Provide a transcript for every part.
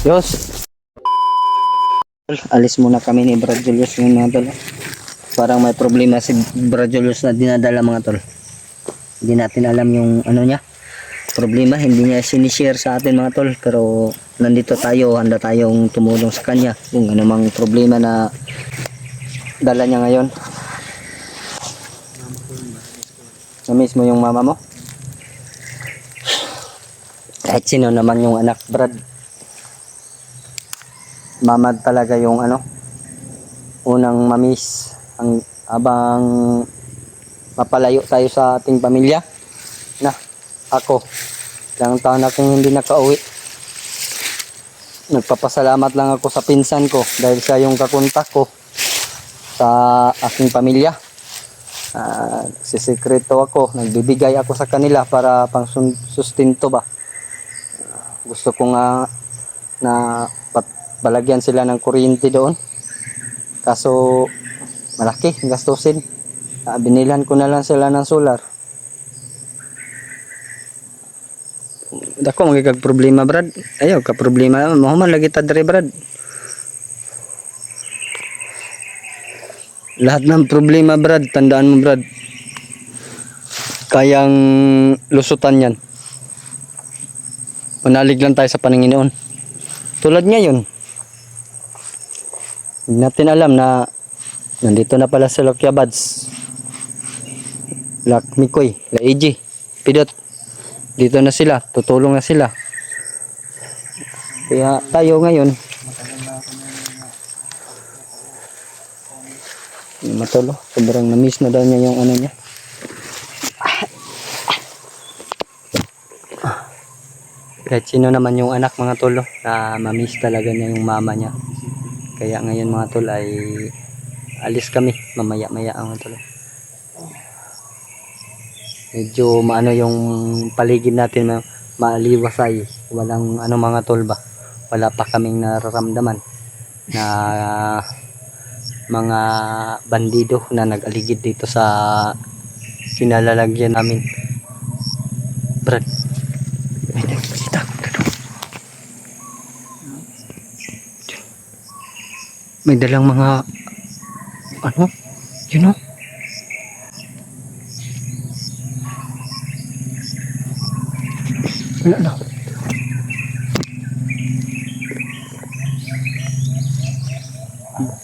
Yos, alis muna kami ni Brad Julius ng mga tol. Parang may problema si Brad Julius na dinadala mga tol. Hindi natin alam yung ano niya. Problema, hindi niya sinishare sa atin mga tol. Pero nandito tayo, handa tayong tumulong sa kanya. Kung anumang problema na dala niya ngayon. Na-miss mo yung mama mo? Kahit sino naman yung anak, Brad. Mama talaga yung ano, unang mamiss ang abang mapalayo tayo sa ating pamilya. Na ako, ilang taon akong hindi nakauwi. Nagpapasalamat lang ako sa pinsan ko dahil siya yung kakontak ko sa aking pamilya. Sisikreto ako, nagbibigay ako sa kanila para pang sustinto ba. Gusto ko nga na balagyan sila ng kuryente doon. Kaso malaki gastusin. Binilhan ko na lang sila ng solar. Dako magigag problema, Brad. Ayaw ka problema. Mahuman lagi ta dre, Brad. Lahat ng problema, Brad, tandaan mo, Brad. Kayang lusutan yan. Manalig lang tayo sa Panginoon. Tulad ngayon, hindi natin alam na nandito na pala sa Lokyabads, Lak Mikoy, La AG, Pidot. Dito na sila, tutulong na sila. Kaya tayo ngayon, matolo, sobrang na-miss na daw niya yung ano niya. Kahit sino naman yung anak mga tolo, na ma-miss talaga niya yung mama niya. Kaya ngayon mga tol ay alis kami mamaya-maya ang tol. Medyo maano yung paligid natin, maliwasay. Walang ano mga tol ba. Wala pa kaming nararamdaman na mga bandido na nag-aligid dito sa kinalalagyan namin. Brad, may nagsita. May dalang mga ano, you know, wala na.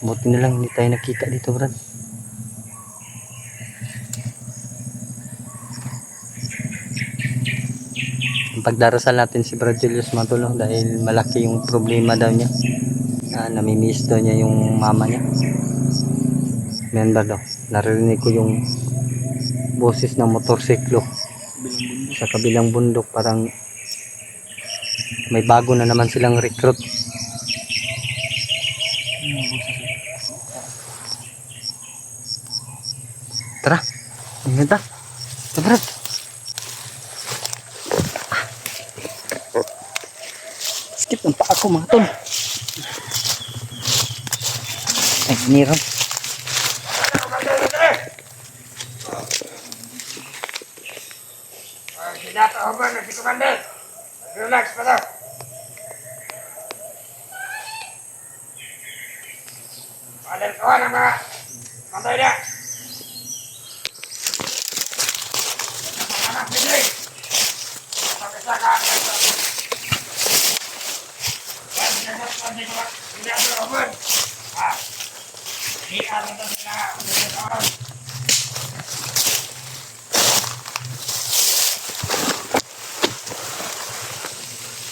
Buti na lang hindi tayo nakita dito, Brad. Pagdarasal natin si Brad Julius matulong dahil malaki yung problema daw niya. Namimiss daw niya yung mama niya. Member daw, narinig ko yung boses ng motorsiklo sa kabilang bundok. Parang may bago na naman silang recruit. Tara, maganda. Brad, skip ng paa ko mga tol. Ay, niram. Dato ako na si Commander. Relax pa daw. Paling kawan ang mga pantay niya. Anak bigay. Pagkasaka. Yan, hindi ako naman. Hindi ako naman sila.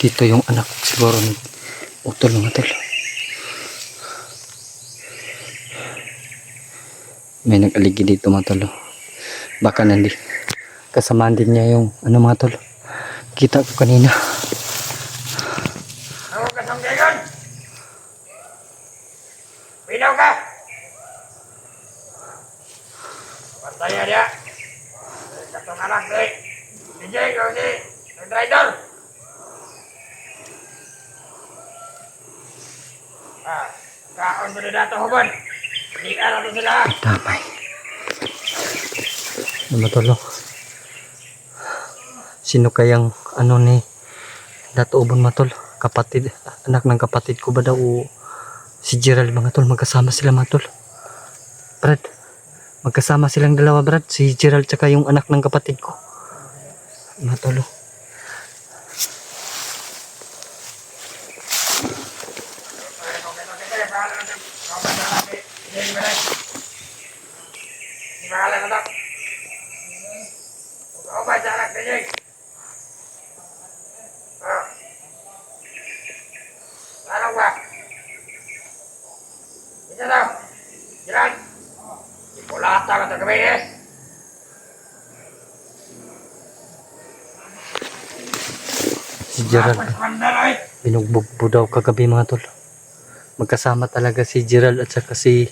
Dito yung anak siguro ni utol mga tol. May nag-aligi dito mga tol. Baka nandi kasamaan din niya yung ano mga tol. Kita ko kanina. Ako kasanggayon. Binaw ka. Pantaya dia. Katong anak doy. DJ ko si driver. Kaon mo na dato hubon. Hindi ka na sila. Damay. Ano matulog? Sino kayang ano ni Dato Ubon matol? anak ng kapatid ko ba daw o si Gerald mga tol, magkasama sila mga tol. Brad, magkasama silang dalawa Brad, si Gerald tsaka yung anak ng kapatid ko. Mga tol. Di pangalan na to. Ikaw ba sa anak ninyo? Ano ba? Ito daw. Jiran. Ipulata ka ito kami eh. Si Gerald, Mandalay. binugbog po daw kagabi mga tol. Magkasama talaga si Gerald at saka si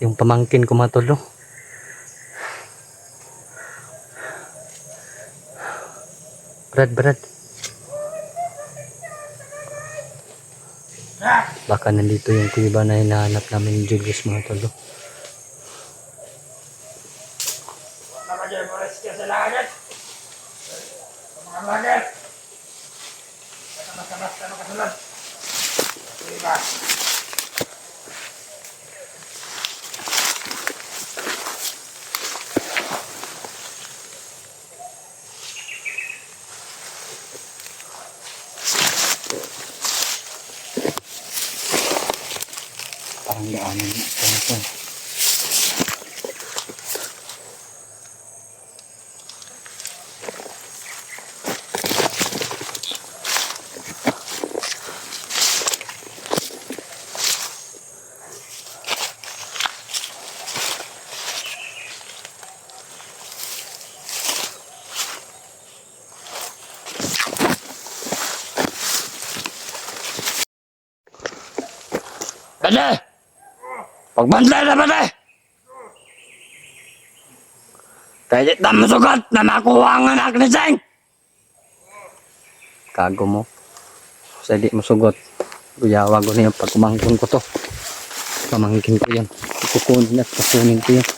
yung pamangkin ko mga tol. No? Brad. Baka nandito yung kuiba na hinahanap namin ni Julius mga tol. No? Wala ka dyan, mga rescue sa langit. Mga langit. Basta ano kasunod. Diba? Parang daanan ito. Bade! Pagbantay na bade! Kaya di mo sugat na makuha ang anak ni Seng! Kago mo. Sa di mo sugot. Guyawa ko na yung pagkumangkon ko to. Pamangkin ko yan. Kukunin at kukunin ko yan.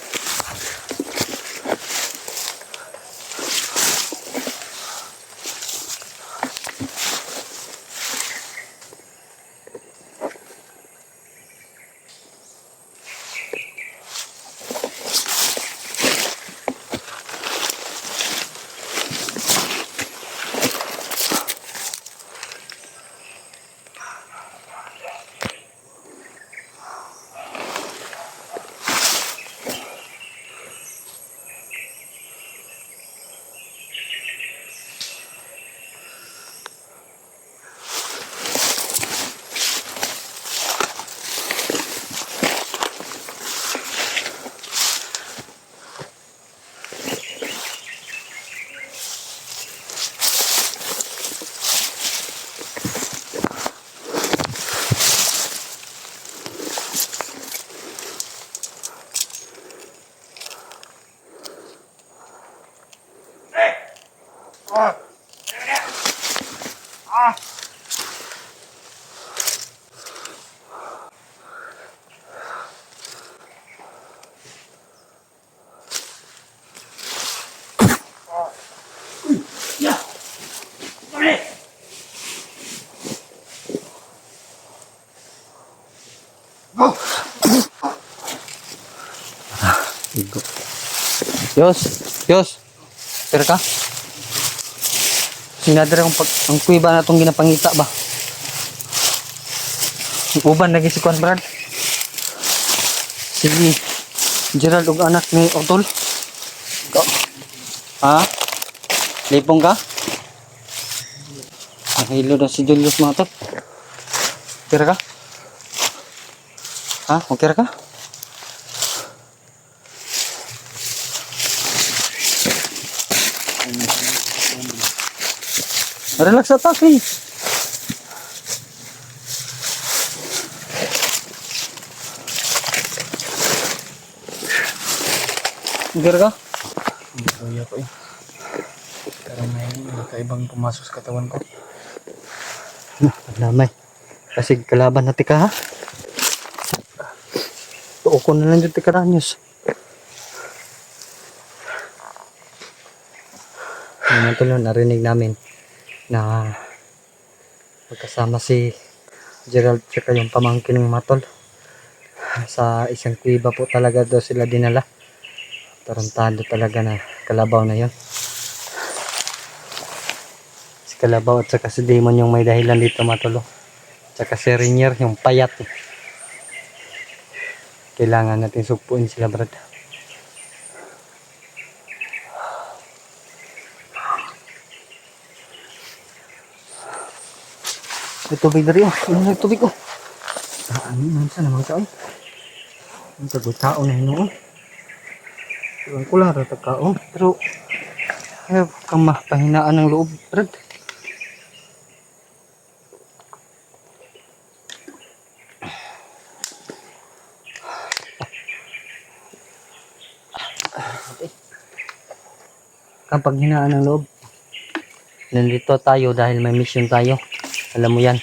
Igo. Yos. Pero ka? Sinadara kong ang kuiba na itong ginapangita ba? Uban lagi si Kwan Brad. Sige. Gerald og anak ni Otol. Ha? Lipong ka? Hilo na si Julius mga tol. Kira ka? Ha? Kira ka? Relax atas nih. Biar ka? Kuya ko eh. Pero may kakaibang pumasok sa katawan ko. Namay. Kasi kalaban natin ka ha. Tuo ko na lang yung tikaranyos. Ano ito narinig namin na Magkasama si Gerald tsaka yung pamangkin ng mga tol. Sa isang kuweba po talaga daw sila dinala. Tarantado talaga na kalabaw na yon. Si Kalabaw at saka si Damon yung may dahilan dito mga tol. Tsaka si Rainier yung payat. Kailangan natin sugpuin sila brad. May tubig na rin. Ano na tubig ko? Ano minsan naman ka? Ang tagutao na hinoon. Iwan ko lang ratagkaon. Pero ayaw kang mapahinaan ng loob brad. Kapag hinaan ng loob, nandito tayo dahil may mission tayo. Alam mo yan.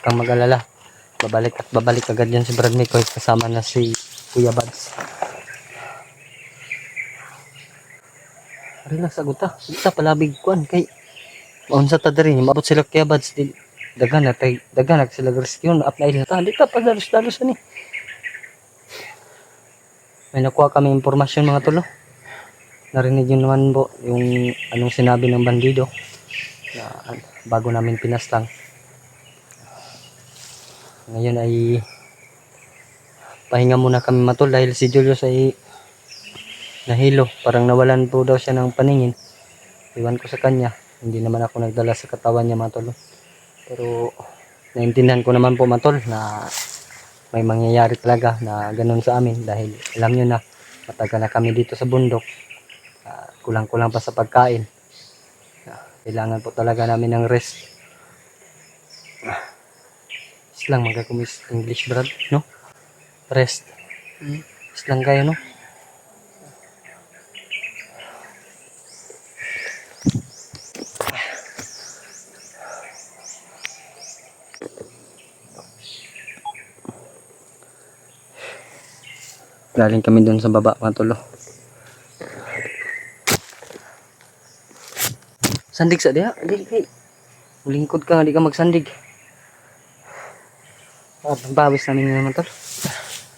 Kang mag-alala. Babalik agad yan si Brad Mikoy kasama na si Kuya Bads. Relax aguta. Kita palabig kuan kay maunsa ta diri maabot sila Kuya Bads di daghan sila rescue na apply na ta. Di ka pa dalos ni. May nakuha kami impormasyon mga tulo. Narinig yun naman po yung anong sinabi ng bandido na bago namin pinaslang. Ngayon ay pahinga muna kami matol dahil si Julius ay nahilo. Parang nawalan po daw siya ng paningin. Iwan ko sa kanya. Hindi naman ako nagdala sa katawan niya matol. Pero naintindihan ko naman po matol na may mangyayari talaga na ganun sa amin dahil alam nyo na matagal na kami dito sa bundok, kulang-kulang pa sa pagkain, kailangan po talaga namin ng rest. Islang magkakumis English brad no? Rest islang kayo no? Galing kami dun sa baba mga tolo. Sandig sa diha, di kay. Lingkod ka, di ka magsandig. Pabawis namin naman tol.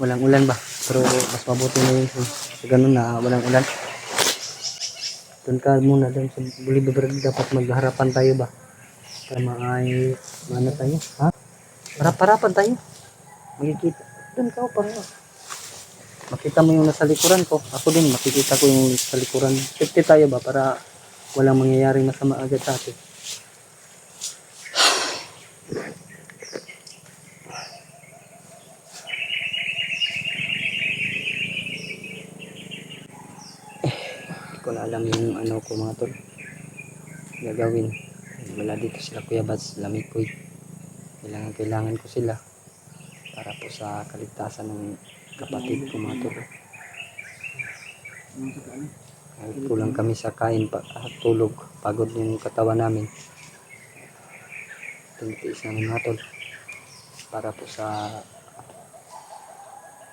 Walang ulan ba? Pero mas mabuti na yun sa ganun na walang ulan. Doon ka muna doon sa Bolivar, dapat magharapan tayo ba? Para maay mana tayo, ha? Harap-harapan tayo. Makikita. Doon ka para makita mo yung nasa likuran ko. Ako din makikita ko yung nasa likuran. Safety tayo ba para walang mangyayaring masama agad sa atin. Hindi ko na alam yung ano ko mga tol gagawin. Wala dito sila Kuya Bads, sila Mikoy. Kailangan ko sila para po sa kaligtasan ng kapatid ko mga tol. Kulang kami sa kain at tulog. Pagod yung katawan namin. Tinitiis namin mga tol para po sa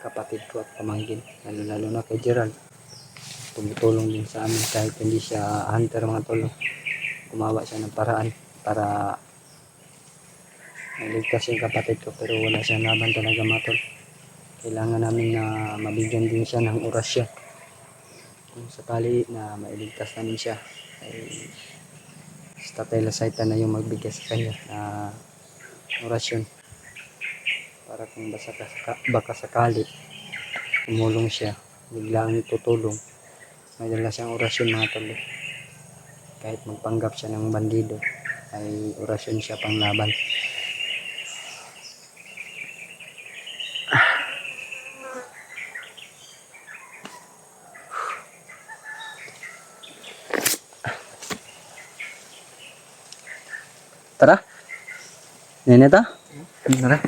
kapatid ko at pamangkin, lalo na kay Gerald. Tumutulong din sa amin kahit hindi siya hunter mga tol. Gumawa siya ng paraan para maligtas yung kapatid ko, pero wala siyang laban talaga mga tol. Kailangan namin na mabigyan din siya ng orasyon. Kung sakali na mailigtas namin siya, ay Tatay Lasaita na yung magbigay sa kanya na orasyon. Para kung baka sakali tumulong siya, biglang tutulong, may dala siyang orasyon mga tol. Kahit magpanggap siya ng bandido, ay orasyon siya pang laban. Tara. Nene ta? Tara.